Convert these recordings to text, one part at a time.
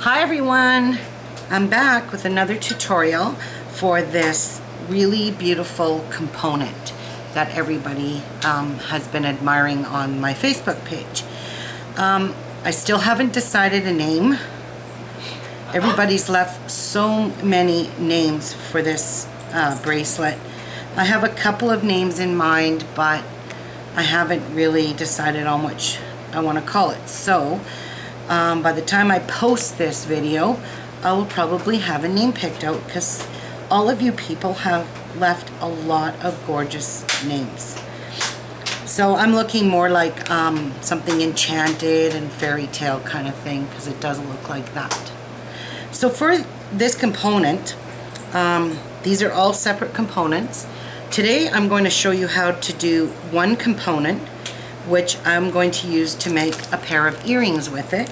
Hi everyone, I'm back with another tutorial for this really beautiful component that everybody has been admiring on my Facebook page. I still haven't decided a name. Everybody's left so many names for this bracelet. I have a couple of names in mind, but I haven't really decided on which I want to call it. So by the time I post this video, I will probably have a name picked out because all of you people have left a lot of gorgeous names. So I'm looking more like something Enchanted and fairy tale kind of thing, because it does look like that. So for this component, these are all separate components. Today I'm going to show you how to do one component, which I'm going to use to make a pair of earrings with it.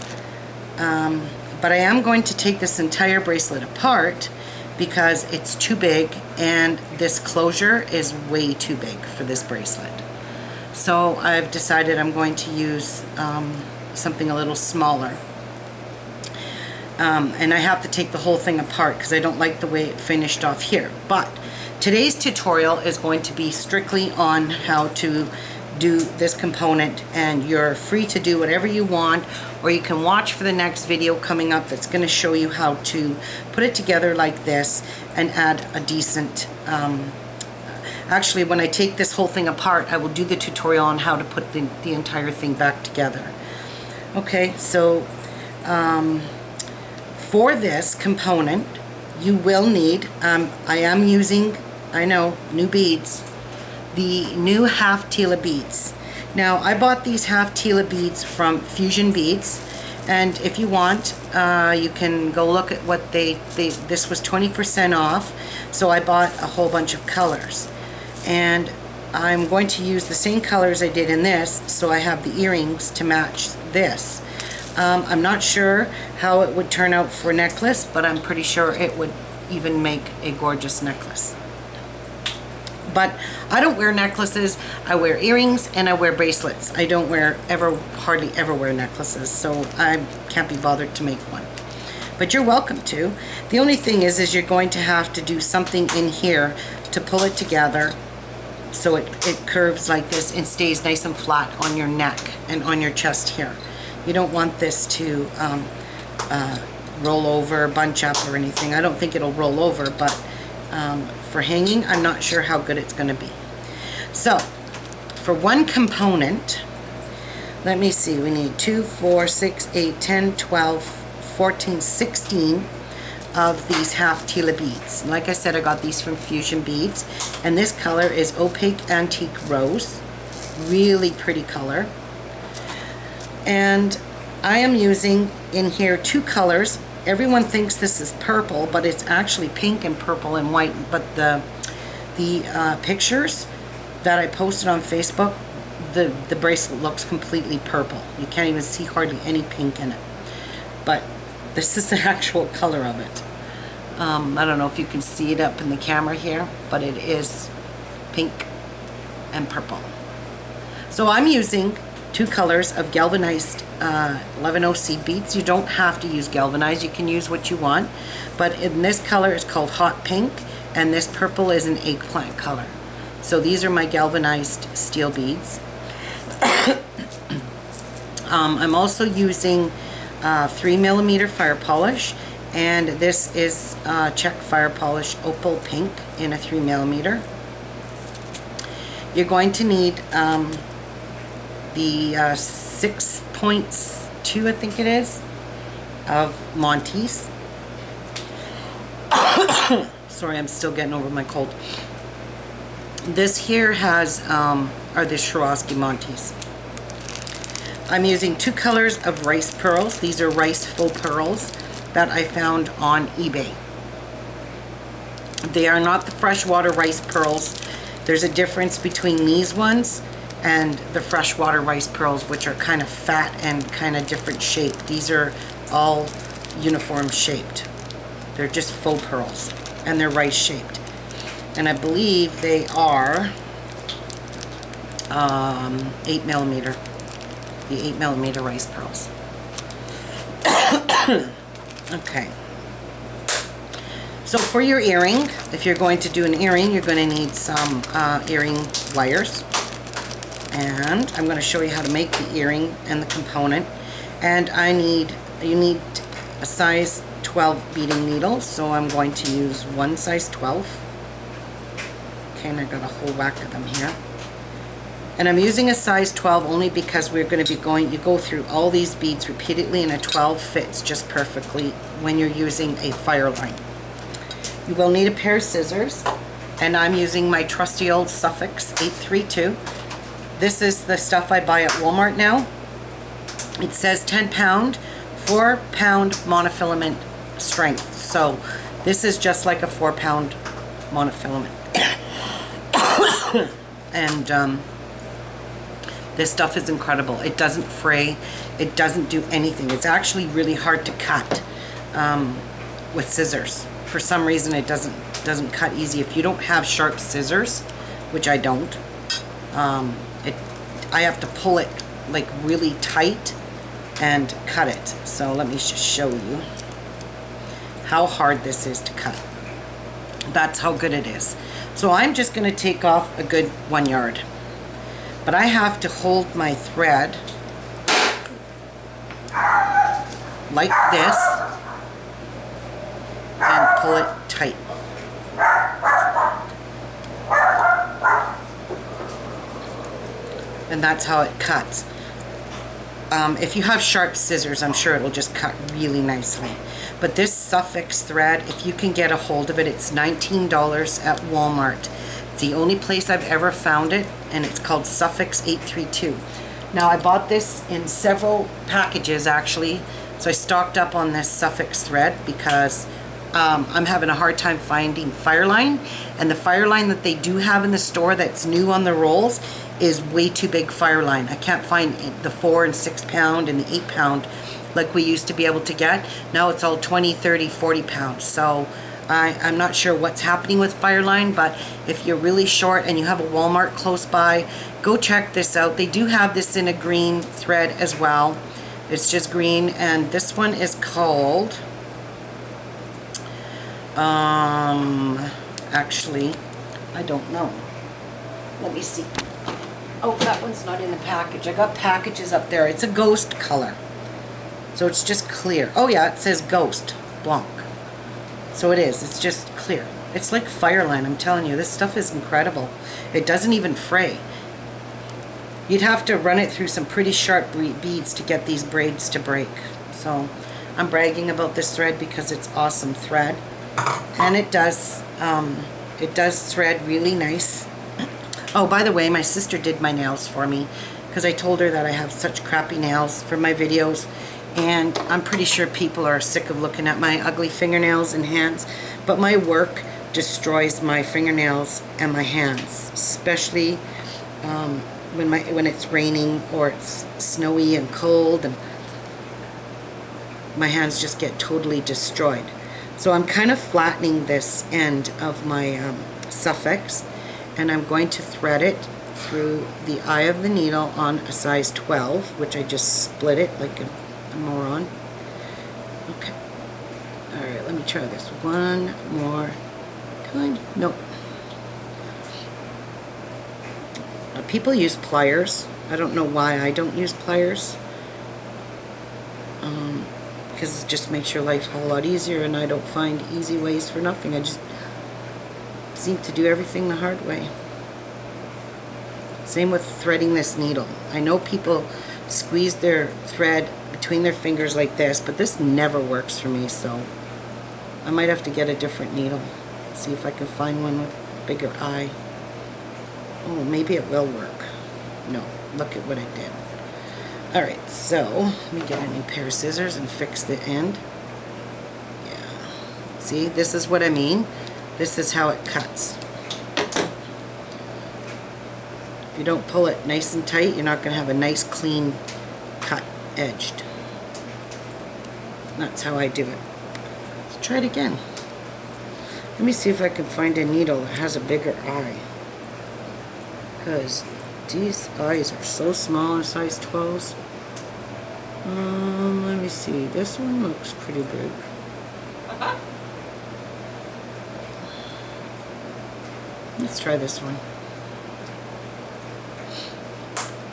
But I am going to take this entire bracelet apart because it's too big and this closure is way too big for this bracelet. So I've decided I'm going to use something a little smaller. And I have to take the whole thing apart because I don't like the way it finished off here. But today's tutorial is going to be strictly on how to do this component, and you're free to do whatever you want, or you can watch for the next video coming up that's going to show you how to put it together like this and add a decent actually, when I take this whole thing apart, I will do the tutorial on how to put the entire thing back together. Okay, so for this component you will need, I am using, I know, new beads, the new half Tila beads. Now I bought these half Tila beads from Fusion Beads, and if you want you can go look at what this was 20% off, so I bought a whole bunch of colors, and I'm going to use the same colors I did in this, so I have the earrings to match this. I'm not sure how it would turn out for a necklace, but I'm pretty sure it would even make a gorgeous necklace. But I don't wear necklaces, I wear earrings and I wear bracelets. I don't hardly ever wear necklaces, so I can't be bothered to make one. But you're welcome to. The only thing is you're going to have to do something in here to pull it together so it curves like this and stays nice and flat on your neck and on your chest here. You don't want this to roll over, bunch up or anything. I don't think it'll roll over, but for hanging, I'm not sure how good it's going to be. So for one component, let me see, we need 2, 4, 6, 8, 10, 12, 14, 16 of these half Tila beads. Like I said, I got these from Fusion Beads, and this color is Opaque Antique Rose. Really pretty color. And I am using in here two colors. Everyone thinks this is purple, but it's actually pink and purple and white. But the pictures that I posted on Facebook, the bracelet looks completely purple. You can't even see hardly any pink in it. But this is the actual color of it. I don't know if you can see it up in the camera here, but it is pink and purple. So I'm using two colors of galvanized 11-0 seed beads. You don't have to use galvanized, you can use what you want, but in this color it's called hot pink, and this purple is an eggplant color. So these are my galvanized steel beads. I'm also using 3mm fire polish, and this is Czech fire polish opal pink in a 3mm. You're going to need the 6.2, I think it is, of Montees. Sorry, I'm still getting over my cold. This here has, are the Swarovski Montees. I'm using two colors of rice pearls. These are rice faux pearls that I found on eBay. They are not the freshwater rice pearls. There's a difference between these ones and the freshwater rice pearls, which are kind of fat and kind of different shape. These are all uniform shaped. They're just faux pearls, and they're rice shaped. And I believe they are 8mm, the 8mm rice pearls. Okay. So for your earring, if you're going to do an earring, you're going to need some earring wires. And I'm going to show you how to make the earring and the component. And you need a size 12 beading needle, so I'm going to use one size 12. Okay, and I got a whole whack of them here. And I'm using a size 12 only because we're going to be you go through all these beads repeatedly, and a 12 fits just perfectly when you're using a fireline. You will need a pair of scissors, and I'm using my trusty old Suffix 832. This is the stuff I buy at Walmart now. It says 10 pound, 4 pound monofilament strength. So this is just like a 4 pound monofilament. And this stuff is incredible. It doesn't fray. It doesn't do anything. It's actually really hard to cut with scissors. For some reason it doesn't cut easy. If you don't have sharp scissors, which I don't, I have to pull it like really tight and cut it. So let me just show you how hard this is to cut. That's how good it is. So I'm just going to take off a good 1 yard. But I have to hold my thread like this and pull it tight. And that's how it cuts. If you have sharp scissors, I'm sure it'll just cut really nicely. But this Suffix thread, if you can get a hold of it, it's $19 at Walmart. It's the only place I've ever found it, and it's called Suffix 832. Now I bought this in several packages actually, so I stocked up on this Suffix thread because I'm having a hard time finding fireline, and the fireline that they do have in the store that's new on the rolls is way too big fireline. I can't find the 4 and 6 pound and the 8 pound like we used to be able to get. Now it's all 20, 30, 40 pounds. So I'm not sure what's happening with fireline, but if you're really short and you have a Walmart close by, go check this out. They do have this in a green thread as well. It's just green, and this one is called actually, I don't know. Let me see. Oh, that one's not in the package. I got packages up there. It's a ghost color. So it's just clear. Oh yeah, it says Ghost Blanc. So it is. It's just clear. It's like fireline, I'm telling you. This stuff is incredible. It doesn't even fray. You'd have to run it through some pretty sharp beads to get these braids to break. So I'm bragging about this thread because it's awesome thread. And it does thread really nice. Oh, by the way, my sister did my nails for me because I told her that I have such crappy nails for my videos, and I'm pretty sure people are sick of looking at my ugly fingernails and hands, but my work destroys my fingernails and my hands, especially when it's raining or it's snowy and cold, and my hands just get totally destroyed. So I'm kind of flattening this end of my Suffix, and I'm going to thread it through the eye of the needle on a size 12, which I just split it like a moron. Okay. Alright, let me try this one more time. Nope. People use pliers. I don't know why I don't use pliers. Because it just makes your life a whole lot easier, and I don't find easy ways for nothing. I just seem to do everything the hard way. Same with threading this needle. I know people squeeze their thread between their fingers like this, but this never works for me, so I might have to get a different needle. See if I can find one with a bigger eye. Oh, maybe it will work. No, look at what it did. Alright, so let me get a new pair of scissors and fix the end. Yeah. See, this is what I mean. This is how it cuts. If you don't pull it nice and tight, you're not going to have a nice clean cut edged. That's how I do it. Let's try it again. Let me see if I can find a needle that has a bigger eye. Because these eyes are so small, size 12s. Let me see. This one looks pretty big. Let's try this one.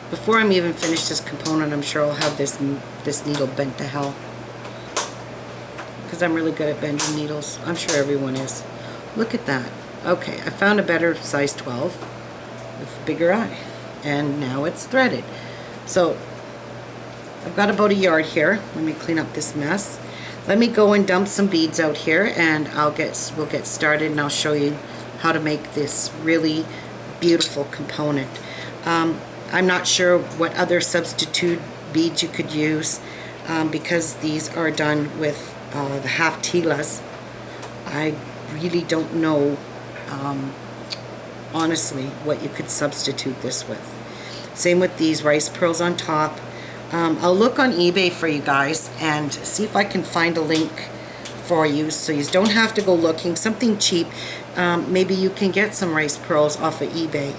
Before I'm even finished this component, I'm sure I'll have this needle bent to hell. Because I'm really good at bending needles. I'm sure everyone is. Look at that. Okay, I found a better size 12 with a bigger eye. And now it's threaded. So I've got about a yard here. Let me clean up this mess. Let me go and dump some beads out here, and we'll get started, and I'll show you how to make this really beautiful component. I'm not sure what other substitute beads you could use, because these are done with the half Tilas. I really don't know, honestly, what you could substitute this with. Same with these rice pearls on top. I'll look on eBay for you guys and see if I can find a link for you, so you don't have to go looking. Something cheap. Maybe you can get some rice pearls off of eBay.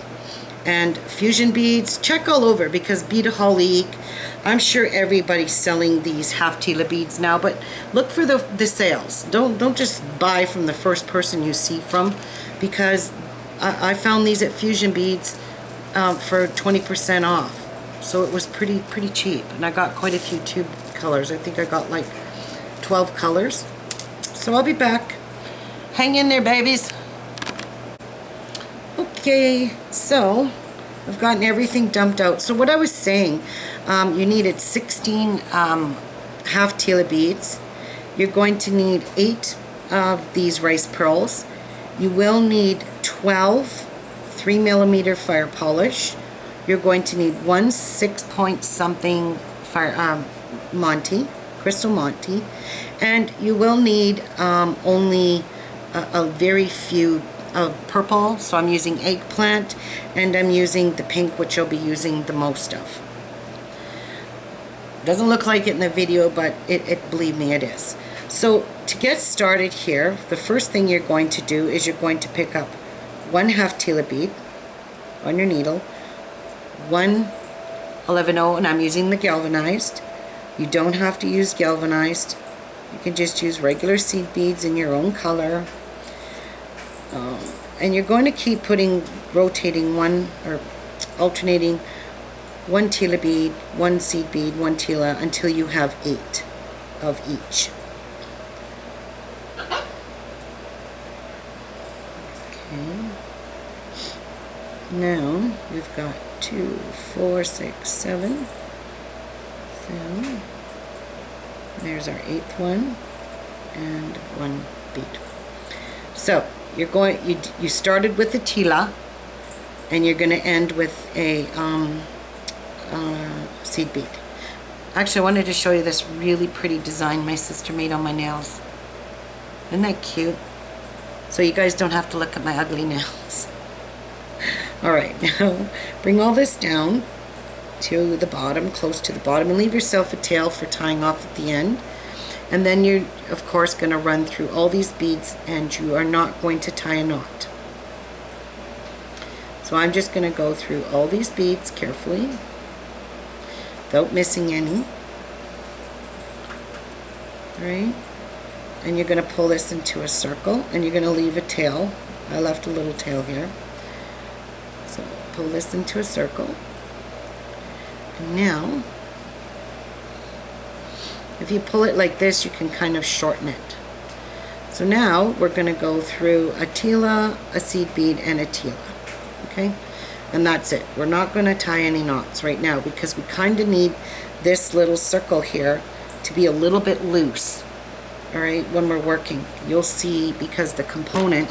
And fusion beads, check all over, because Beadaholic, I'm sure everybody's selling these half Tila beads now, but look for the sales. Don't just buy from the first person you see from, because I found these at Fusion Beads for 20% off. So it was pretty cheap, and I got quite a few tube colors. I think I got like 12 colors. So I'll be back. Hang in there, babies. Okay, so I've gotten everything dumped out. So what I was saying, you needed 16 half Tila beads. You're going to need 8 of these rice pearls. You will need 12 3mm fire polish. You're going to need 1 6-point something fire Montee, crystal Montee, and you will need only a very few of purple. So I'm using eggplant, and I'm using the pink, which I'll be using the most of. Doesn't look like it in the video, but it believe me, it is. So to get started here, the first thing you're going to do is you're going to pick up 1 half Tila bead on your needle, 1 11/0, and I'm using the galvanized. You don't have to use galvanized. You can just use regular seed beads in your own color. And you're going to keep rotating one, or alternating 1 Tila bead, 1 seed bead, 1 Tila, until you have 8 of each. Okay. Now we've got 2, 4, 6, 7. So there's our 8th one, and 1 bead. So you started with a Tila, and you're going to end with a seed bead. Actually, I wanted to show you this really pretty design my sister made on my nails. Isn't that cute? So you guys don't have to look at my ugly nails. Alright, now bring all this down to the bottom, close to the bottom, and leave yourself a tail for tying off at the end. And then you're, of course, going to run through all these beads, and you are not going to tie a knot. So I'm just going to go through all these beads carefully, without missing any. Alright, and you're going to pull this into a circle, and you're going to leave a tail. I left a little tail here. So pull this into a circle. And now, if you pull it like this, you can kind of shorten it. So now we're going to go through a Tila, a seed bead, and a Tila. Okay? And that's it. We're not going to tie any knots right now, because we kind of need this little circle here to be a little bit loose. Alright, when we're working. You'll see, because the component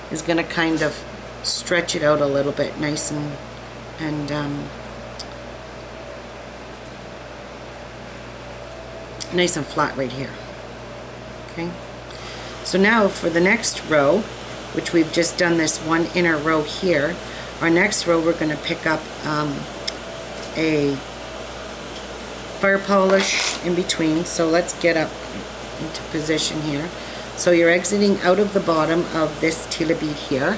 is going to kind of stretch it out a little bit, nice and nice and flat right here. Okay, so now for the next row, which we've just done this one inner row here, our next row we're going to pick up a fire polish in between. So let's get up into position here. So you're exiting out of the bottom of this Tila bead here,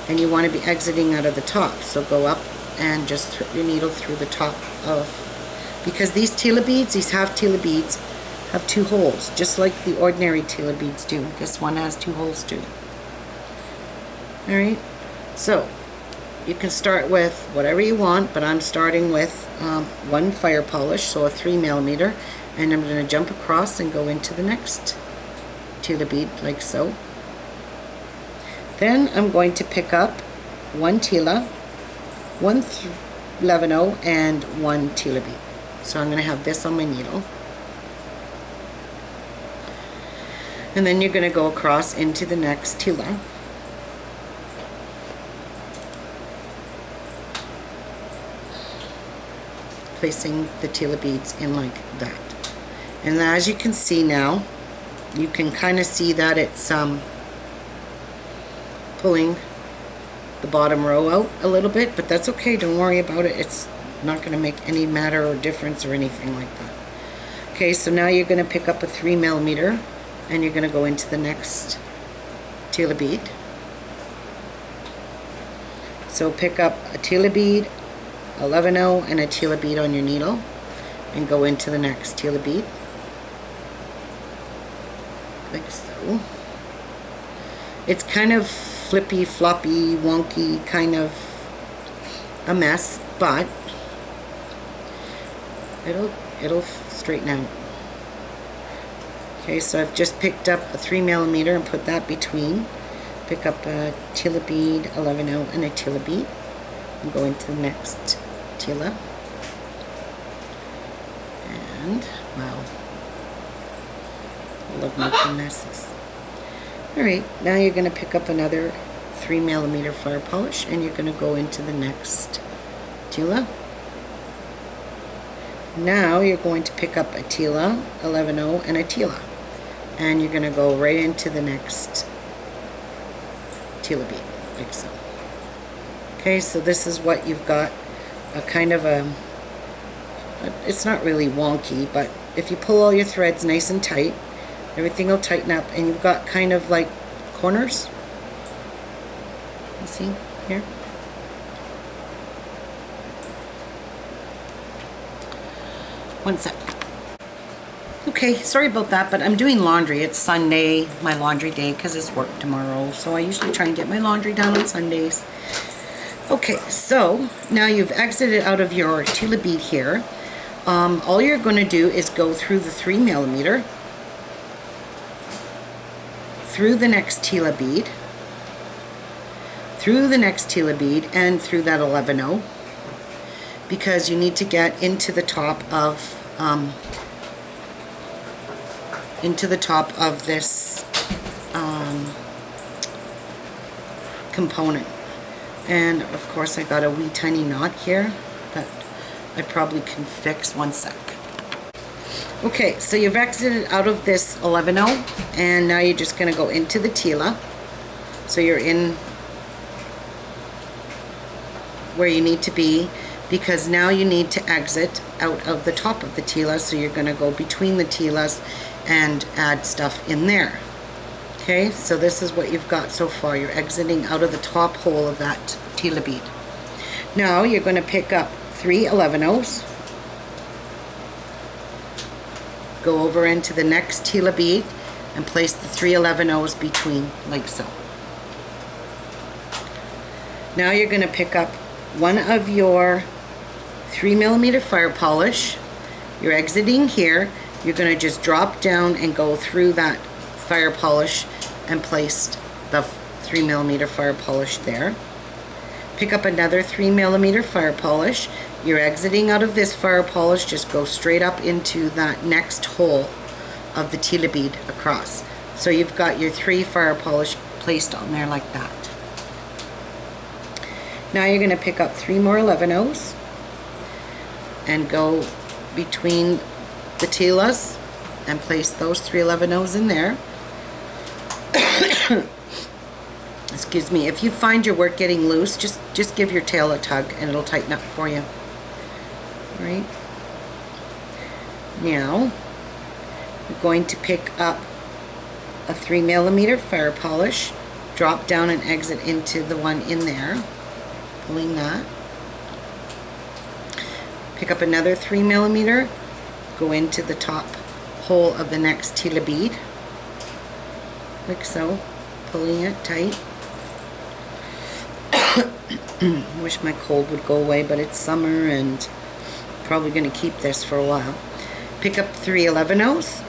and you want to be exiting out of the top. So go up and just thread your needle through the top of, because these Tila beads, these half Tila beads, have 2 holes, just like the ordinary Tila beads do. This one has 2 holes too. Alright, so you can start with whatever you want, but I'm starting with 1 fire polish, so a 3mm, and I'm going to jump across and go into the next Tila bead, like so. Then I'm going to pick up 1 Tila, 1 11/0, and 1 Tila bead. So I'm going to have this on my needle. And then you're going to go across into the next Tila. Placing the Tila beads in like that. And as you can see now, you can kind of see that it's pulling the bottom row out a little bit, but that's okay, don't worry about it. It's not going to make any matter or difference or anything like that. Okay, so now you're going to pick up a 3mm and you're going to go into the next Tila bead. So pick up a Tila bead, 11/0, and a Tila bead on your needle, and go into the next Tila bead, like so. It's kind of flippy, floppy, wonky, kind of a mess, but it'll straighten out. Okay, so I've just picked up a 3mm and put that between. Pick up a Tila bead, 11/0, and a Tila bead, and go into the next Tila. And wow, I love making messes. Alright, now you're going to pick up another 3mm fire polish and you're going to go into the next Tila. Now you're going to pick up a Tila, 11/0, and a Tila, and you're going to go right into the next Tila bead, like so. Okay, so this is what you've got. A kind of it's not really wonky, but if you pull all your threads nice and tight, everything will tighten up, and you've got kind of like corners. You see here? One sec. Okay, sorry about that, but I'm doing laundry. It's Sunday, my laundry day, because it's work tomorrow, so I usually try and get my laundry done on Sundays. Okay, so now you've exited out of your Tila bead here. All you're going to do is go through the 3mm, through the next Tila bead, through the next Tila bead, and through that 11/0, because you need to get into the top of this component. And of course I got a wee tiny knot here that I probably can fix. One sec. Okay, so you've exited out of this 11/0 and now you're just going to go into the Tila. So you're in where you need to be, because now you need to exit out of the top of the Tila, so you're going to go between the Tilas and add stuff in there. Okay, so this is what you've got so far. You're exiting out of the top hole of that Tila bead. Now you're going to pick up 3 11/0s, go over into the next Tila bead and place the 3 11/0s between, like so. Now you're going to pick up one of your 3mm fire polish. You're exiting here. You're going to just drop down and go through that fire polish and place the 3mm fire polish there. Pick up another 3mm fire polish. You're exiting out of this fire polish, just go straight up into that next hole of the Tila bead across. So you've got your 3 fire polish placed on there like that. Now you're going to pick up 3 more 11/0s and go between the Tilas and place those 3 11/0s in there. Excuse me. If you find your work getting loose, just give your tail a tug and it'll tighten up for you. All right. Now you're going to pick up a 3mm fire polish, drop down and exit into the one in there, pulling that. Pick up another 3mm, go into the top hole of the next Tila bead, like so, pulling it tight. Wish my cold would go away, but it's summer and probably going to keep this for a while. Pick up 3 11-ohs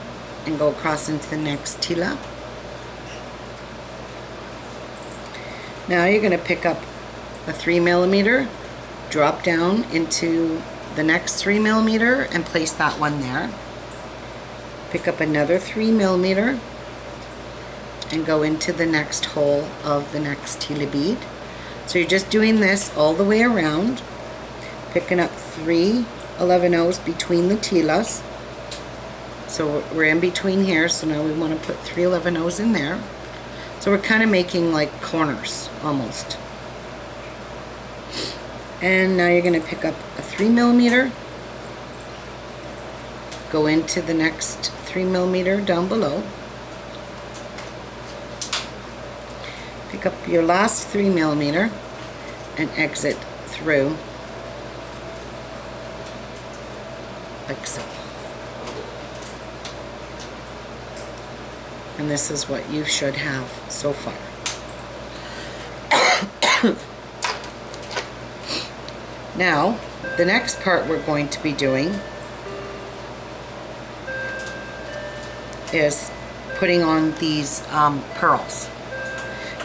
and go across into the next Tila. Now you're going to pick up a 3mm, drop down into the next 3mm and place that one there. Pick up another 3mm and go into the next hole of the next Tila bead. So you're just doing this all the way around, picking up 3 11-ohs between the Tilas. So we're in between here, so now we want to put 3 11-ohs in there. So we're kind of making like corners almost. And now you're going to pick up a 3mm, go into the next 3mm down below, pick up your last 3mm and exit through like so. And this is what you should have so far. Now, the next part we're going to be doing is putting on these pearls.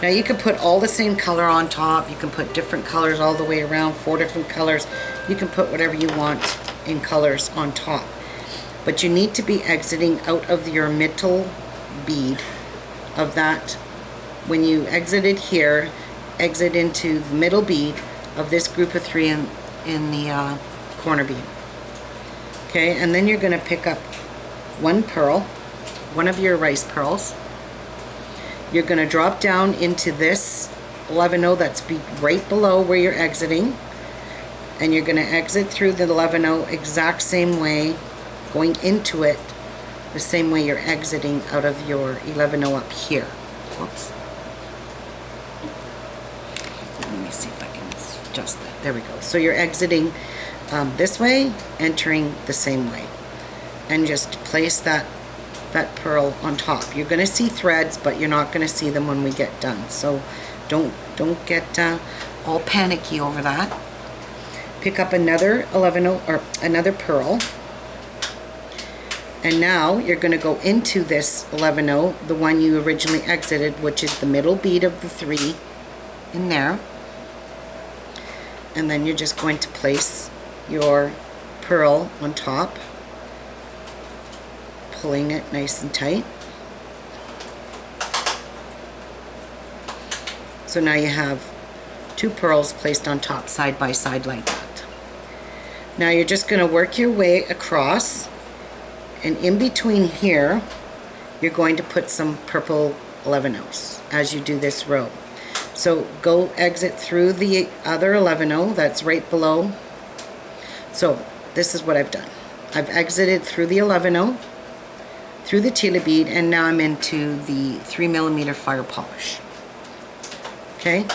Now you can put all the same color on top, you can put different colors all the way around, 4 different colors. You can put whatever you want in colors on top. But you need to be exiting out of your middle bead of that. When you exited here, exit into the middle bead of this group of 3 in the corner bead. Okay, and then you're going to pick up 1 pearl, one of your rice pearls. You're going to drop down into this 11-oh that's right below where you're exiting, and you're going to exit through the 11-oh exact same way, going into it the same way you're exiting out of your 11-oh up here. Whoops. Let me see if I can adjust that. There we go. So you're exiting this way, entering the same way, and just place that pearl on top. You're going to see threads, but you're not going to see them when we get done. So don't get all panicky over that. Pick up another 11-oh or another pearl, and now you're going to go into this 11-oh, the one you originally exited, which is the middle bead of the 3 in there. And then you're just going to place your pearl on top, pulling it nice and tight. So now you have 2 pearls placed on top side by side like that. Now you're just going to work your way across, and in between here you're going to put some purple 11-ohs as you do this row. So go exit through the other 11-oh that's right below. So this is what I've done. I've exited through the 11-oh, through the Tila bead, and now I'm into the 3mm Firepolish. Okay,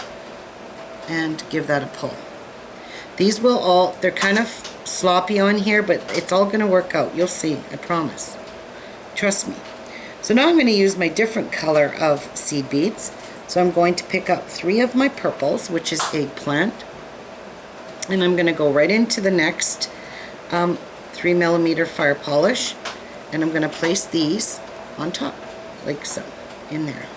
and give that a pull. These will all, they're kind of sloppy on here, but it's all going to work out. You'll see, I promise. Trust me. So now I'm going to use my different color of seed beads. So I'm going to pick up 3 of my purples, which is eggplant, and I'm going to go right into the next 3mm Firepolish, and I'm going to place these on top, like so, in there.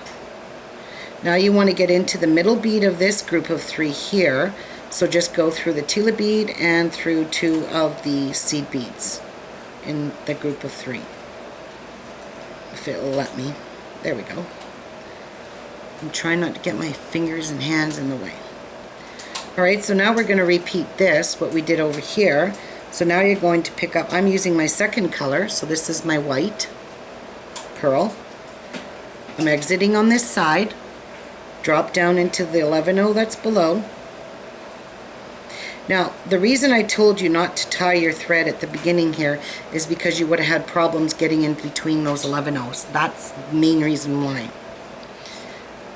Now you want to get into the middle bead of this group of 3 here, so just go through the Tila bead and through 2 of the seed beads in the group of 3. If it'll let me. There we go. I'm trying not to get my fingers and hands in the way. Alright, so now we're going to repeat this, what we did over here. So now you're going to pick up, I'm using my second color, so this is my white pearl. I'm exiting on this side, drop down into the 11-oh that's below. Now, the reason I told you not to tie your thread at the beginning here is because you would have had problems getting in between those 11-ohs. That's the main reason why.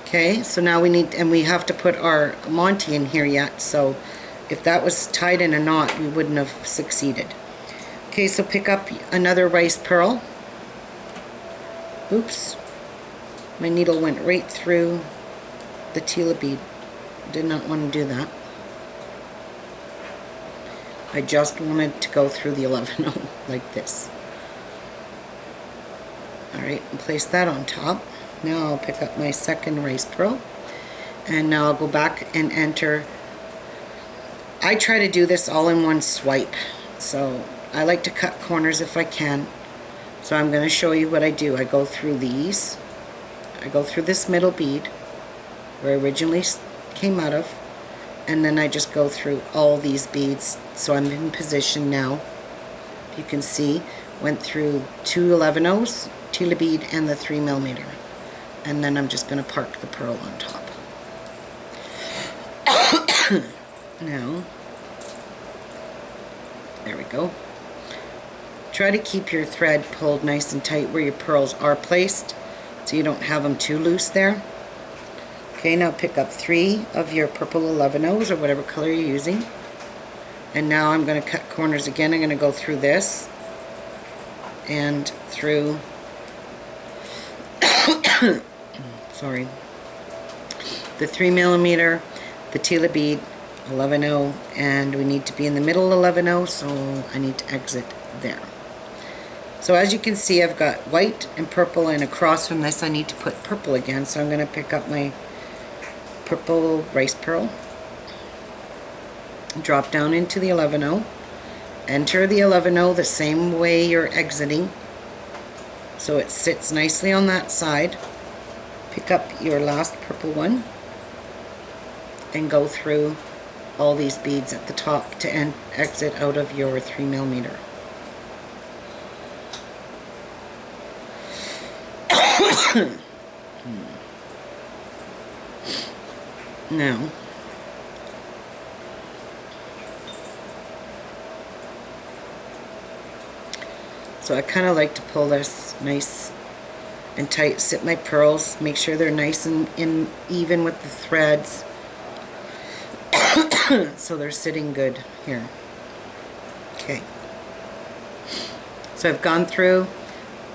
Okay, so now we need, and we have to put our Montee in here yet, so if that was tied in a knot, we wouldn't have succeeded. Okay, so pick up another rice pearl, Oops, my needle went right through the Tila bead. Did not want to do that. I just wanted to go through the 11-0 like this. Alright, and place that on top. Now I'll pick up my second race pearl, and now I'll go back and enter. I try to do this all in one swipe, so I like to cut corners if I can. So I'm going to show you what I do. I go through these. I go through this middle bead where I originally came out of, and then I just go through all these beads. So I'm in position now. You can see, went through 2 11-0s, Tila bead, and the 3mm. And then I'm just going to park the pearl on top. Now, there we go. Try to keep your thread pulled nice and tight where your pearls are placed, so you don't have them too loose there. Okay, now pick up 3 of your purple 11-0s or whatever color you're using. And now I'm going to cut corners again. I'm going to go through this and through sorry, the 3mm, the Tila bead, 11-0, and we need to be in the middle 11-0, so I need to exit there. So as you can see, I've got white and purple, and across from this I need to put purple again, so I'm going to pick up my purple rice pearl, drop down into the 11-0, enter the 11-0 the same way you're exiting, so it sits nicely on that side. Pick up your last purple one and go through all these beads at the top to exit out of your 3mm. Now, so I kind of like to pull this nice and tight, sit my pearls, make sure they're nice and even with the threads, so they're sitting good here. Okay, so I've gone through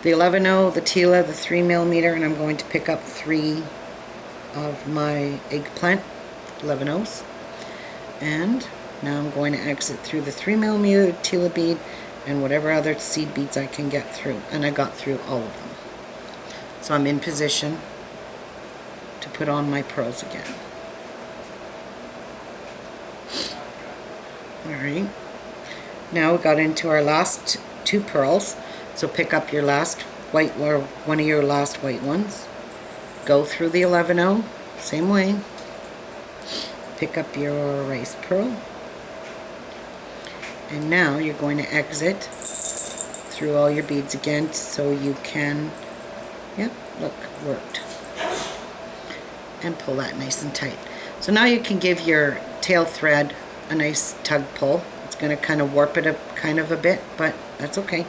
the 11-0, the Tila, the 3mm, and I'm going to pick up 3 of my eggplant 11-0s, and now I'm going to exit through the 3mm Tila bead and whatever other seed beads I can get through, and I got through all of them. So I'm in position to put on my pearls again. Alright, now we got into our last 2 pearls, so pick up your last white, or one of your last white ones, go through the 11-0, same way, pick up your rice pearl, and now you're going to exit through all your beads again so you can, yep, look, worked, and pull that nice and tight. So now you can give your tail thread a nice tug pull. It's going to kind of warp it up kind of a bit, but that's okay.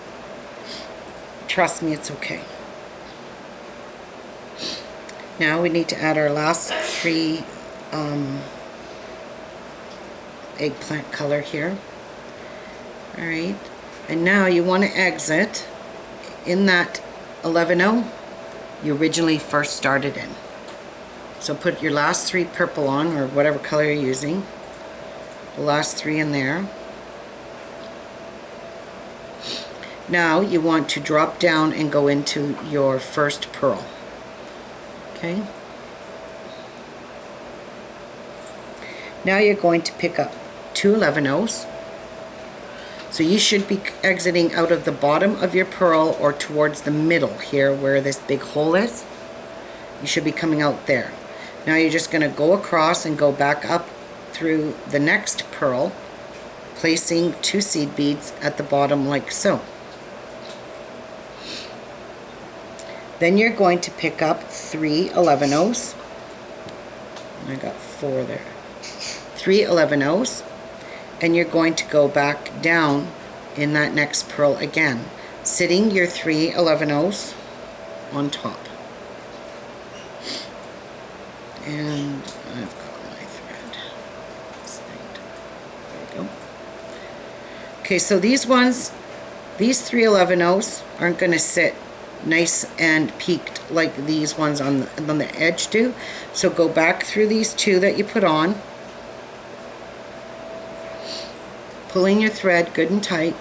Trust me, it's okay. Now we need to add our last 3 eggplant color here. Alright, and now you want to exit in that 11-0 you originally first started in. So put your last 3 purple on, or whatever color you're using, the last 3 in there. Now you want to drop down and go into your first pearl. Okay. Now you're going to pick up 2 11-0s. So you should be exiting out of the bottom of your pearl or towards the middle here where this big hole is. You should be coming out there. Now you're just going to go across and go back up through the next pearl, placing 2 seed beads at the bottom like so. Then you're going to pick up 3 11-0s. I got 4 there. 3 11-0s, and you're going to go back down in that next pearl again, sitting your 3 11-0s on top. And I've got my thread. There we go. Okay, so these 3 11-0s aren't going to sit nice and peaked like these ones on the edge do. So go back through these two that you put on, pulling your thread good and tight,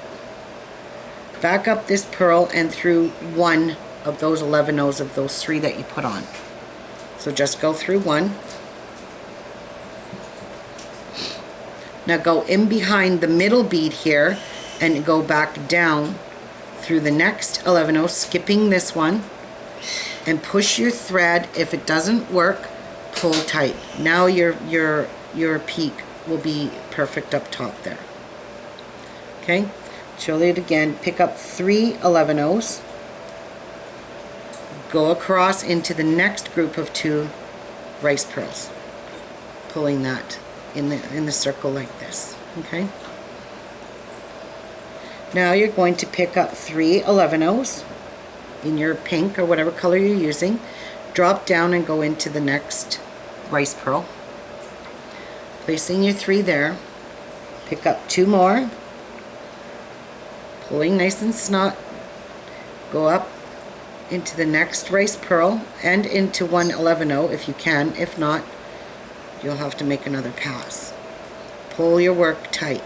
back up this pearl and through one of those 11 O's of those 3 that you put on. So just go through one. Now go in behind the middle bead here and go back down through the next 11 O's, skipping this one, and push your thread. If it doesn't work, pull tight. Now your peak will be perfect up top there. Okay, show it again. Pick up 3 11 O's, go across into the next group of 2 rice pearls, pulling that in the circle like this. Okay, now you're going to pick up 3 11 O's in your pink or whatever color you're using, drop down and go into the next rice pearl, placing your 3 there, pick up 2 more, pulling nice and snug, go up into the next rice pearl and into one 11 O if you can. If not, you'll have to make another pass. Pull your work tight.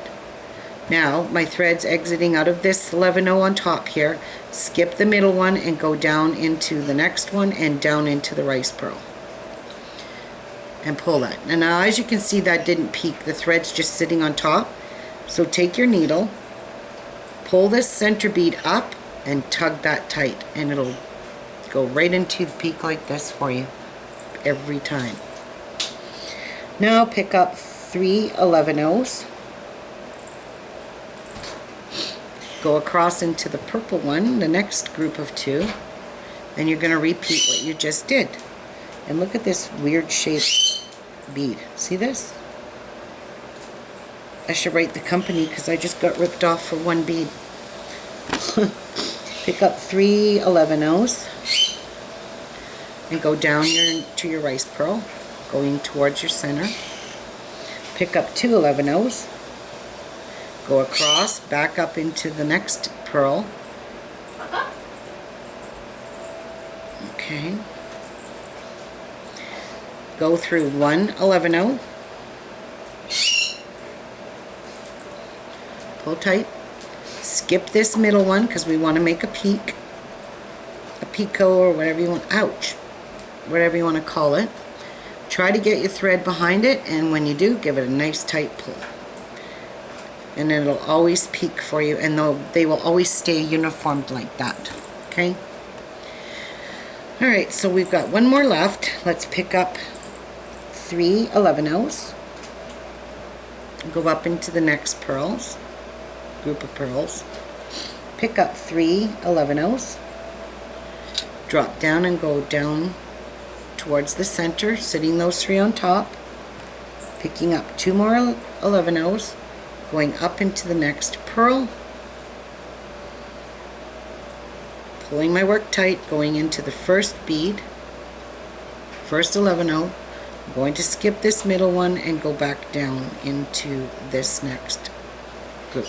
Now my thread's exiting out of this 11 O on top here. Skip the middle one and go down into the next one and down into the rice pearl and pull that. And now as you can see, that didn't peak, the thread's just sitting on top. So take your needle, pull this center bead up and tug that tight, and it'll go right into the peak like this for you every time. Now pick up 3 11 O's, go across into the purple one, the next group of 2, and you're going to repeat what you just did. And look at this weird shaped bead. See this? I should write the company because I just got ripped off for one bead. Pick up 3 11 O's and go down to your rice pearl, going towards your center. Pick up 2 11 O's, go across, back up into the next pearl. Okay. Go through 1 11 O, pull tight, skip this middle one because we want to make a peak, a picot or whatever you want, ouch, whatever you want to call it. Try to get your thread behind it, and when you do, give it a nice tight pull. And it'll always peak for you, and they will always stay uniformed like that. Okay? Alright, so we've got one more left. Let's pick up 3 11 O's. Go up into the next pearls, group of pearls. Pick up 3 11 O's. Drop down and go down towards the center, sitting those 3 on top. Picking up 2 more 11 O's. Going up into the next pearl, pulling my work tight, going into the first bead, first 11 O. I'm going to skip this middle one and go back down into this next group.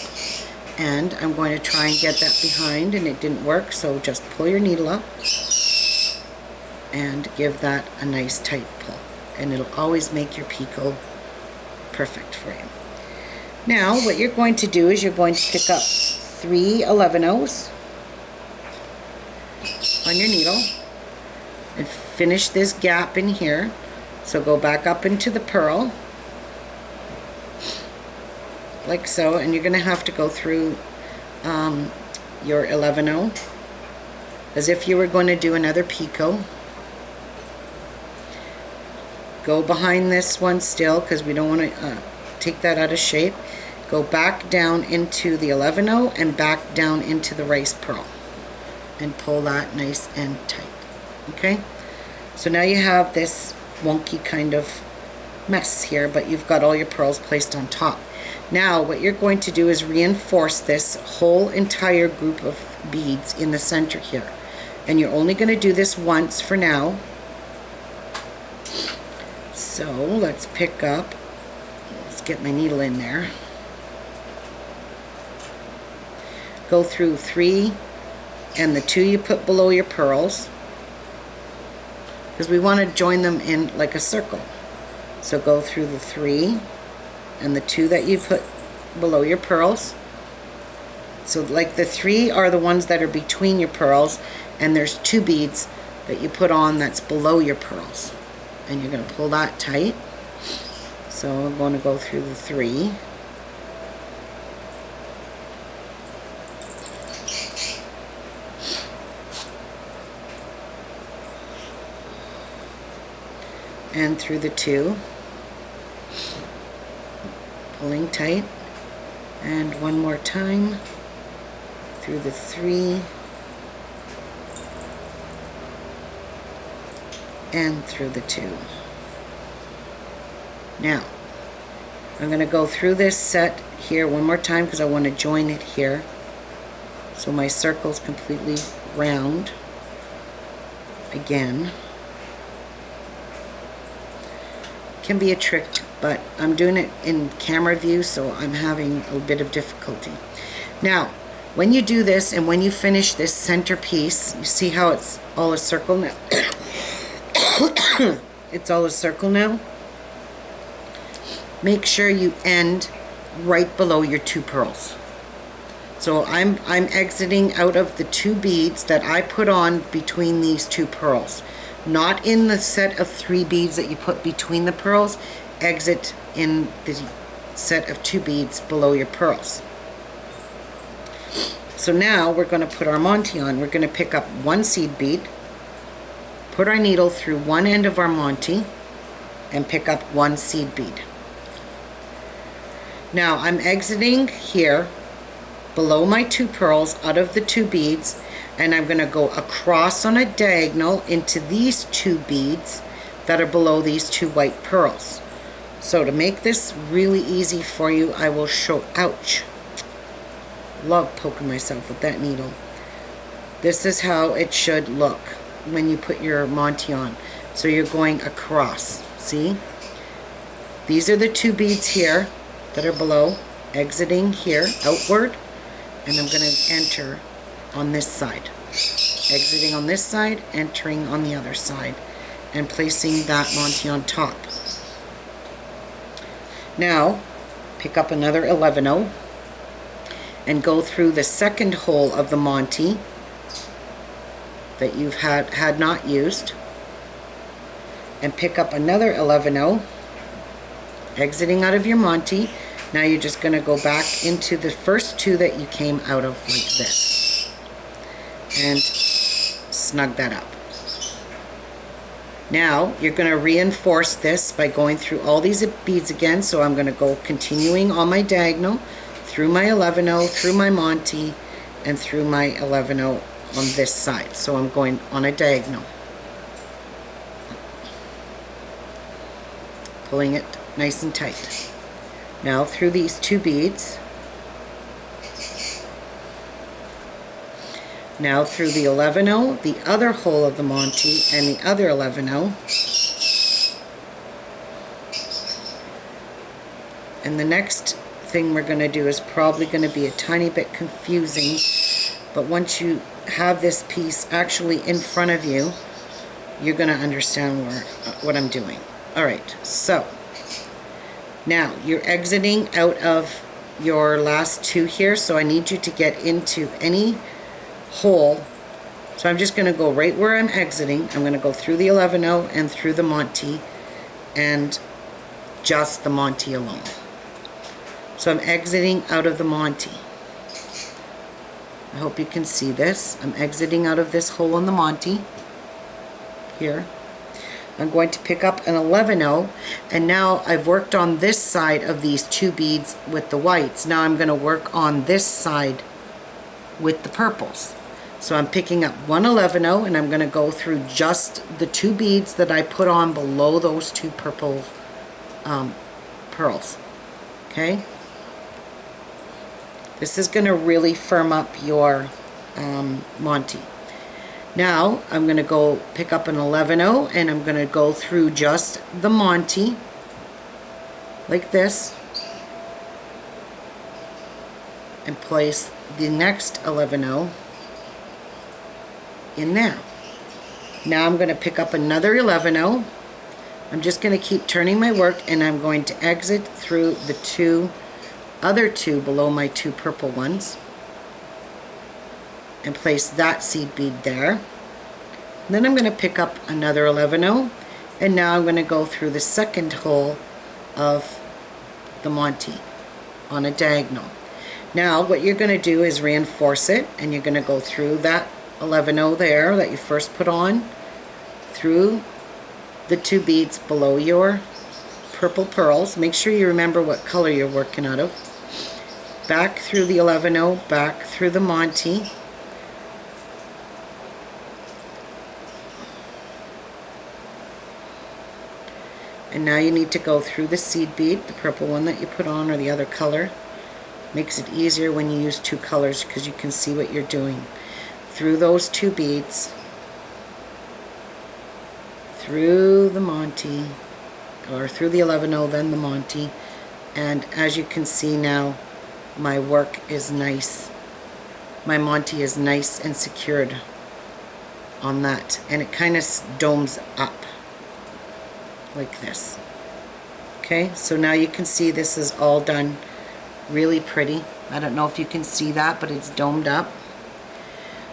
And I'm going to try and get that behind, and it didn't work, so just pull your needle up and give that a nice tight pull, and it'll always make your picot perfect for you. Now what you're going to do is you're going to pick up 3 11 O's on your needle and finish this gap in here. So go back up into the pearl like so, and you're going to have to go through your 11 O as if you were going to do another picot. Go behind this one still because we don't want to take that out of shape. Go back down into the 11 O and back down into the rice pearl and pull that nice and tight. Okay, so now you have this wonky kind of mess here, but you've got all your pearls placed on top. Now what you're going to do is reinforce this whole entire group of beads in the center here, and you're only going to do this once for now. So let's pick up, let's get my needle in there, go through 3 and the 2 you put below your pearls, because we want to join them in like a circle. So go through the 3 and the 2 that you put below your pearls. So like the 3 are the ones that are between your pearls, and there's 2 beads that you put on that's below your pearls, and you're going to pull that tight. So I'm going to go through the 3. And through the 2, pulling tight, and one more time through the 3 and through the 2. Now I'm going to go through this set here one more time because I want to join it here so my circle's completely round again. Can be a trick, but I'm doing it in camera view, so I'm having a bit of difficulty. Now, when you do this and when you finish this center piece, you see how it's all a circle now? It's all a circle now. Make sure you end right below your 2 pearls. So I'm exiting out of the 2 beads that I put on between these 2 pearls. Not in the set of 3 beads that you put between the pearls. Exit in the set of 2 beads below your pearls. So now we're going to put our Montee on. We're going to pick up 1 seed bead, put our needle through one end of our Montee, and pick up 1 seed bead. Now I'm exiting here below my 2 pearls out of the 2 beads, and I'm going to go across on a diagonal into these 2 beads that are below these 2 white pearls. So to make this really easy for you, I will show, ouch, love poking myself with that needle. This is how it should look when you put your Montee on. So you're going across, see? These are the 2 beads here that are below, exiting here outward, and I'm going to enter on this side, exiting on this side, entering on the other side, and placing that Montee on top. Now pick up another 11-0 and go through the second hole of the Montee that you've had not used, and pick up another 11-0, exiting out of your Montee. Now you're just going to go back into the first 2 that you came out of like this, and snug that up. Now you're going to reinforce this by going through all these beads again. So I'm going to go continuing on my diagonal through my 11-0, through my Montee, and through my 11-0 on this side. So I'm going on a diagonal, pulling it nice and tight. Now through these 2 beads, now through the 11-0, the other hole of the Montee, and the other 11-0, and the next thing we're going to do is probably going to be a tiny bit confusing, but once you have this piece actually in front of you, you're going to understand what I'm doing. Alright, so now you're exiting out of your last 2 here, so I need you to get into any hole. So I'm just going to go right where I'm exiting. I'm going to go through the 11-0 and through the Montee, and just the Montee alone. So I'm exiting out of the Montee. I hope you can see this. I'm exiting out of this hole in the Montee here. I'm going to pick up an 11-0, and now I've worked on this side of these 2 beads with the whites. Now I'm going to work on this side with the purples. So I'm picking up one 11-0, and I'm going to go through just the 2 beads that I put on below those 2 purple pearls. Okay? This is going to really firm up your Montee. Now I'm going to go pick up an 11-0, and I'm going to go through just the Montee like this, and place the next 11-0 in there. Now I'm going to pick up another 11-0. I'm just going to keep turning my work, and I'm going to exit through the other two below my two purple ones and place that seed bead there. And then I'm going to pick up another 11-0, and now I'm going to go through the second hole of the Montee on a diagonal. Now what you're going to do is reinforce it, and you're going to go through that 11-0 there that you first put on, through the two beads below your purple pearls. Make sure you remember what color you're working out of. Back through the 11-0, back through the Montee. And now you need to go through the seed bead, the purple one that you put on, or the other color. Makes it easier when you use two colors because you can see what you're doing. Through those two beads, through the Montee, or through the 11-0, then the Montee, and as you can see now, my work is nice. My Montee is nice and secured on that, and it kind of domes up like this. Okay, so now you can see this is all done really pretty. I don't know if you can see that, but it's domed up.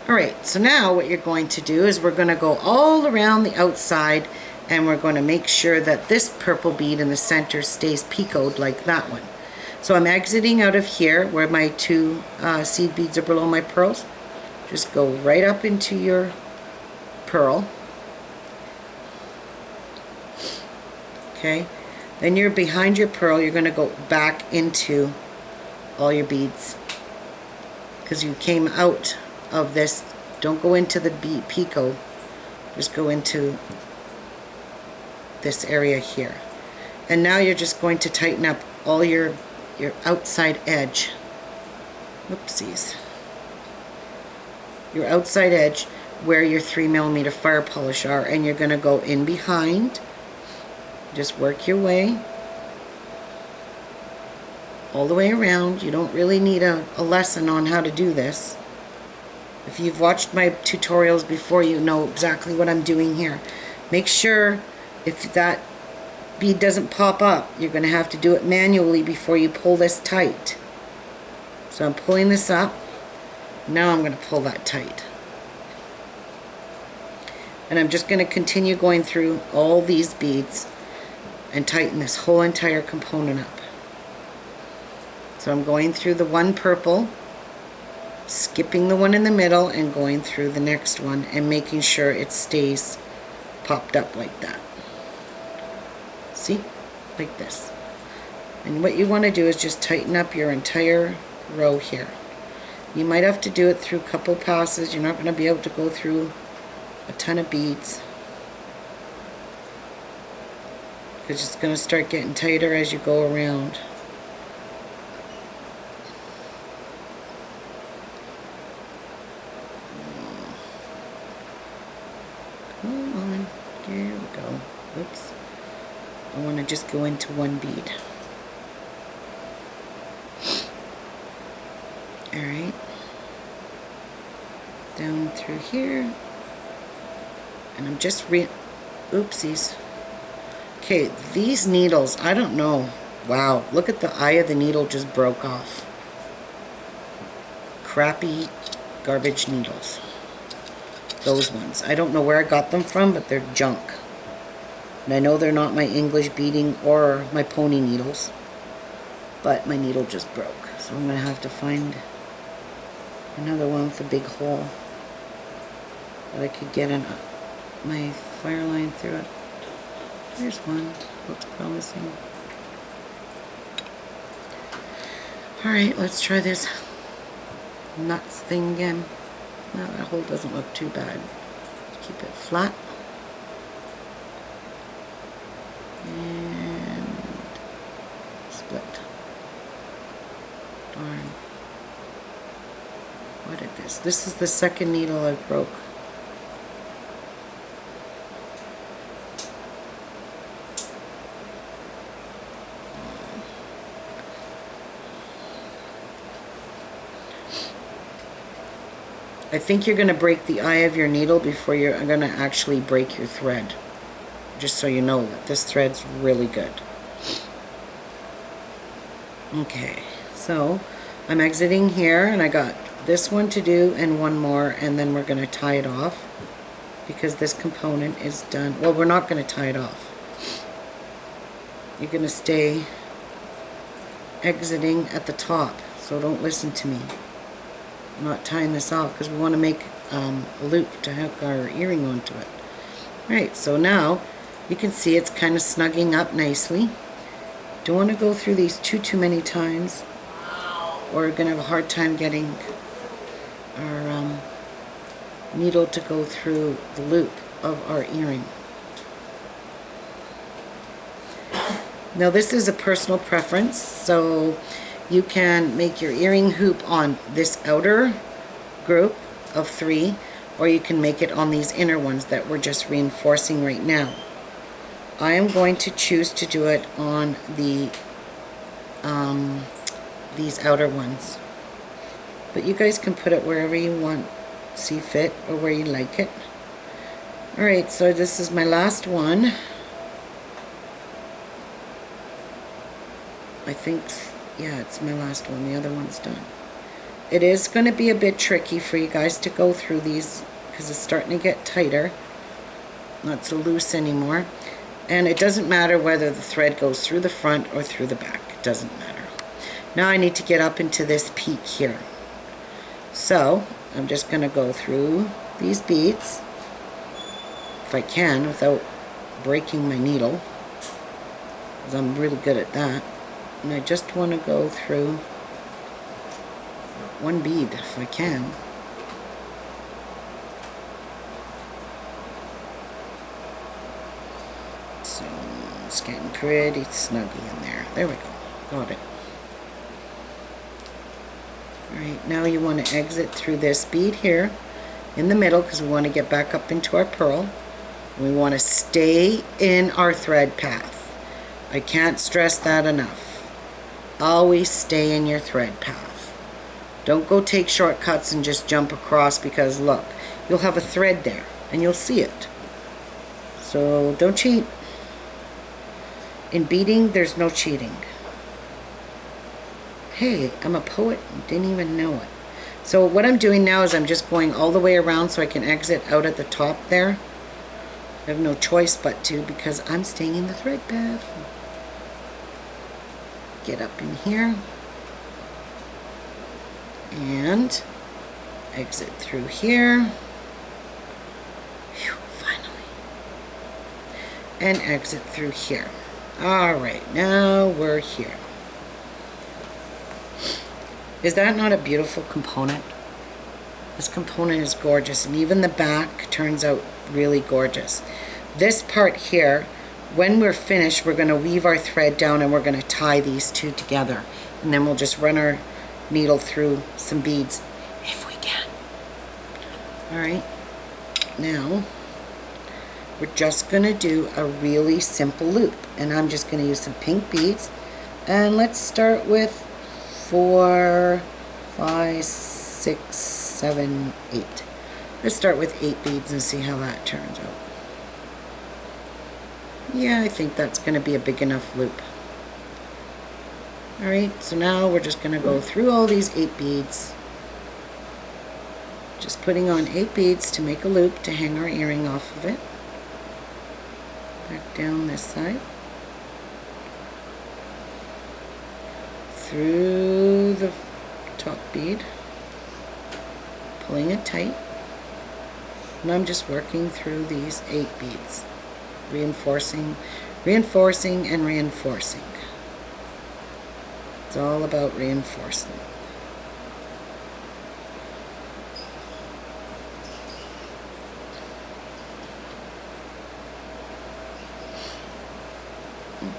Alright, so now what you're going to do is we're going to go all around the outside, and we're going to make sure that this purple bead in the center stays picoed like that one. So I'm exiting out of here where my two seed beads are below my pearls. Just go right up into your pearl. Okay, then you're behind your pearl, you're going to go back into all your beads because you came out of this. Don't go into the bead picot, just go into this area here. And now you're just going to tighten up all your outside edge. Whoopsies. Your outside edge where your 3mm fire polish are, and you're going to go in behind. Just work your way all the way around. You don't really need a lesson on how to do this. If you've watched my tutorials before, you know exactly what I'm doing here. Make sure if that bead doesn't pop up, you're going to have to do it manually before you pull this tight. So I'm pulling this up. Now I'm going to pull that tight. And I'm just going to continue going through all these beads and tighten this whole entire component up. So I'm going through the one purple, skipping the one in the middle, and going through the next one and making sure it stays popped up like that. See? Like this. And what you want to do is just tighten up your entire row here. You might have to do it through a couple passes. You're not going to be able to go through a ton of beads, because it's going to start getting tighter as you go around. Come on, here we go. Oops. I want to just go into one bead. Alright. Down through here. And I'm just oopsies. Okay, these needles, I don't know. Wow, look at the eye of the needle just broke off. Crappy garbage needles. Those ones. I don't know where I got them from, but they're junk. And I know they're not my English beading or my pony needles. But my needle just broke. So I'm going to have to find another one with a big hole that I could get in my fire line through it. Here's one. Looks promising. Alright, let's try this nuts thing again. No, that hole doesn't look too bad. Keep it flat. And split. Darn. What did this? This is the second needle I broke. I think you're going to break the eye of your needle before you're going to actually break your thread. Just so you know that this thread's really good. Okay, so I'm exiting here, and I got this one to do and one more, and then we're going to tie it off because this component is done. Well, we're not going to tie it off. You're going to stay exiting at the top, so don't listen to me. I'm not tying this off because we want to make a loop to hook our earring onto it. Right, so now you can see it's kind of snugging up nicely. Don't want to go through these too many times, or we're going to have a hard time getting our needle to go through the loop of our earring. Now this is a personal preference, so you can make your earring hoop on this outer group of 3, or you can make it on these inner ones that we're just reinforcing right now. I am going to choose to do it on the these outer ones, but you guys can put it wherever you want, see fit, or where you like it. Alright, so this is my last one. I think, yeah, it's my last one. The other one's done. It is going to be a bit tricky for you guys to go through these because it's starting to get tighter, not so loose anymore. And it doesn't matter whether the thread goes through the front or through the back. It doesn't matter. Now I need to get up into this peak here. So I'm just going to go through these beads, if I can, without breaking my needle, because I'm really good at that. And I just want to go through one bead if I can. So it's getting pretty snuggy in there. There we go. Got it. Alright, now you want to exit through this bead here in the middle because we want to get back up into our pearl. We want to stay in our thread path. I can't stress that enough. Always stay in your thread path. Don't go take shortcuts and just jump across, because look, you'll have a thread there and you'll see it. So don't cheat. In beading, there's no cheating. Hey, I'm a poet and didn't even know it. So what I'm doing now is I'm just going all the way around so I can exit out at the top there. I have no choice but to, because I'm staying in the thread path. Get up in here and exit through here. Whew, finally. And exit through here. Alright, now we're here. Is that not a beautiful component? This component is gorgeous, and even the back turns out really gorgeous. This part here, when we're finished, we're going to weave our thread down and we're going to tie these two together, and then we'll just run our needle through some beads if we can. Alright, now we're just going to do a really simple loop, and I'm just going to use some pink beads, and let's start with 4, 5, 6, 7, 8. Let's start with 8 beads and see how that turns out. Yeah, I think that's going to be a big enough loop. Alright, so now we're just going to go through all these 8 beads. Just putting on 8 beads to make a loop to hang our earring off of it. Back down this side. Through the top bead, pulling it tight, and I'm just working through these 8 beads, reinforcing, reinforcing, and reinforcing. It's all about reinforcing.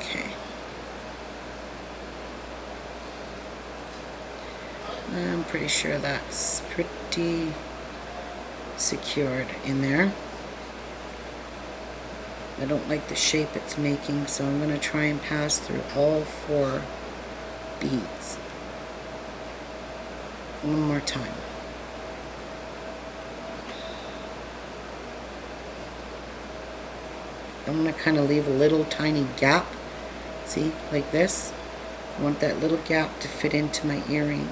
Okay. I'm pretty sure that's pretty secured in there. I don't like the shape it's making, so I'm going to try and pass through all 4 beads. One more time. I'm going to kind of leave a little tiny gap. See, like this. I want that little gap to fit into my earring.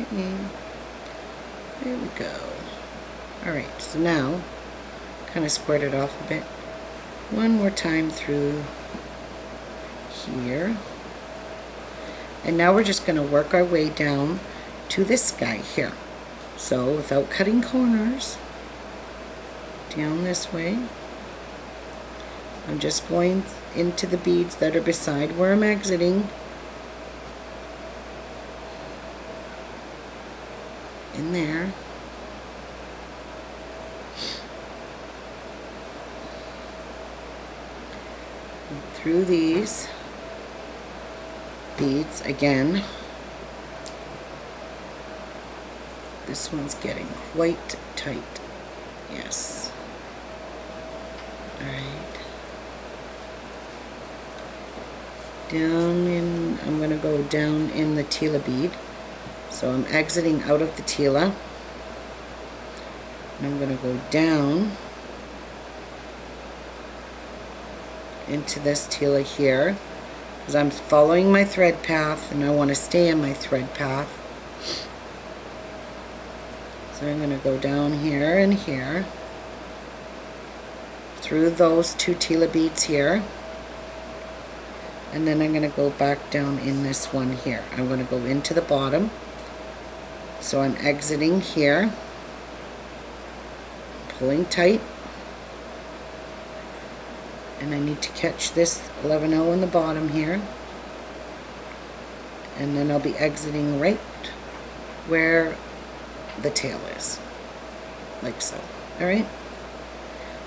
Okay, there we go. Alright, so now, kind of squared it off a bit. One more time through here. And now we're just going to work our way down to this guy here. So, without cutting corners, down this way. I'm just going into the beads that are beside where I'm exiting. In there. And through these beads again. This one's getting quite tight. Yes. Alright. Down in, I'm going to go down in the Tila bead. So I'm exiting out of the Tila. And I'm going to go down into this Tila here. Because I'm following my thread path and I want to stay in my thread path. So I'm going to go down here and here. Through those two Tila beads here. And then I'm going to go back down in this one here. I'm going to go into the bottom. So I'm exiting here. Pulling tight. And I need to catch this 11-0 in the bottom here. And then I'll be exiting right where the tail is. Like so. Alright?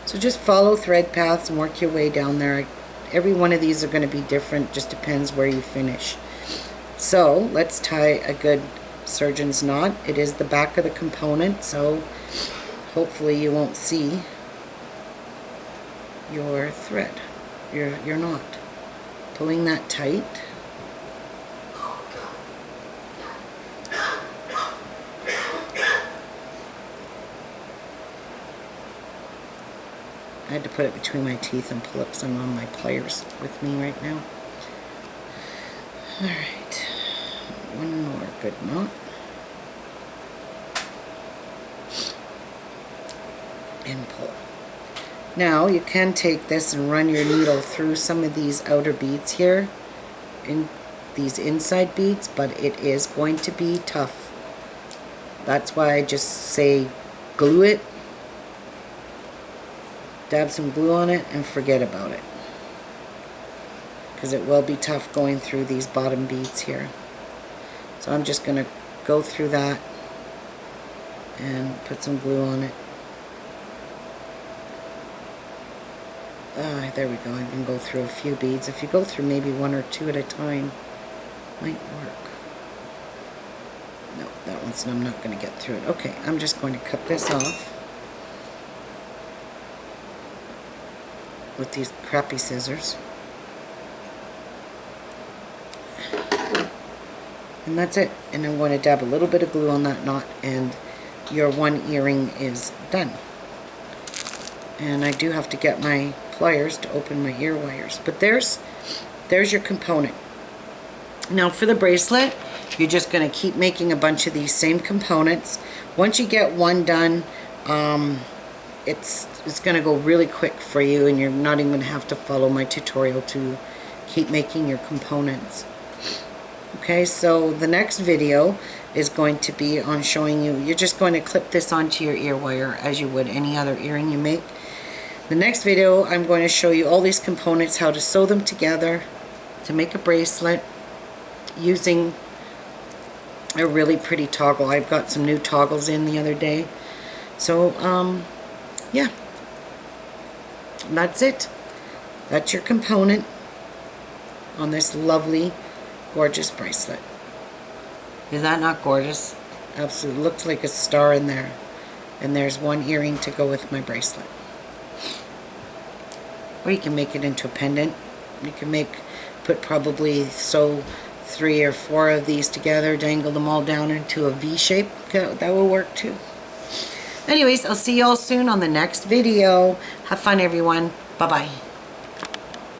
So just follow thread paths and work your way down there. Every one of these are going to be different, just depends where you finish. So let's tie a good surgeon's knot. It is the back of the component, so hopefully you won't see your thread, your knot. Pulling that tight. I had to put it between my teeth and pull up some of my pliers with me right now. Alright, one more good knot. And pull. Now you can take this and run your needle through some of these outer beads here, in these inside beads, but it is going to be tough. That's why I just say glue it. Dab some glue on it and forget about it, because it will be tough going through these bottom beads here. So I'm just going to go through that and put some glue on it. There we go. I can go through a few beads. If you go through maybe one or two at a time, might work. No, that one's, I'm not going to get through it. Okay, I'm just going to cut this off with these crappy scissors. And that's it. And I'm going to dab a little bit of glue on that knot and your one earring is done. And I do have to get my pliers to open my ear wires. But there's your component. Now for the bracelet, you're just going to keep making a bunch of these same components. Once you get one done, it's going to go really quick for you, and you're not even going to have to follow my tutorial to keep making your components. Okay, so the next video is going to be on showing you, you're just going to clip this onto your ear wire as you would any other earring you make. The next video, I'm going to show you all these components, how to sew them together to make a bracelet using a really pretty toggle. I've got some new toggles in the other day. So, yeah, that's it. That's your component on this lovely, gorgeous bracelet. Is that not gorgeous? Absolutely. Looks like a star in there. And there's one earring to go with my bracelet. or you can make it into a pendant. You can put probably 3 or 4 of these together, dangle them all down into a V shape. That will work too. Anyways, I'll see you all soon on the next video. Have fun, everyone. Bye-bye.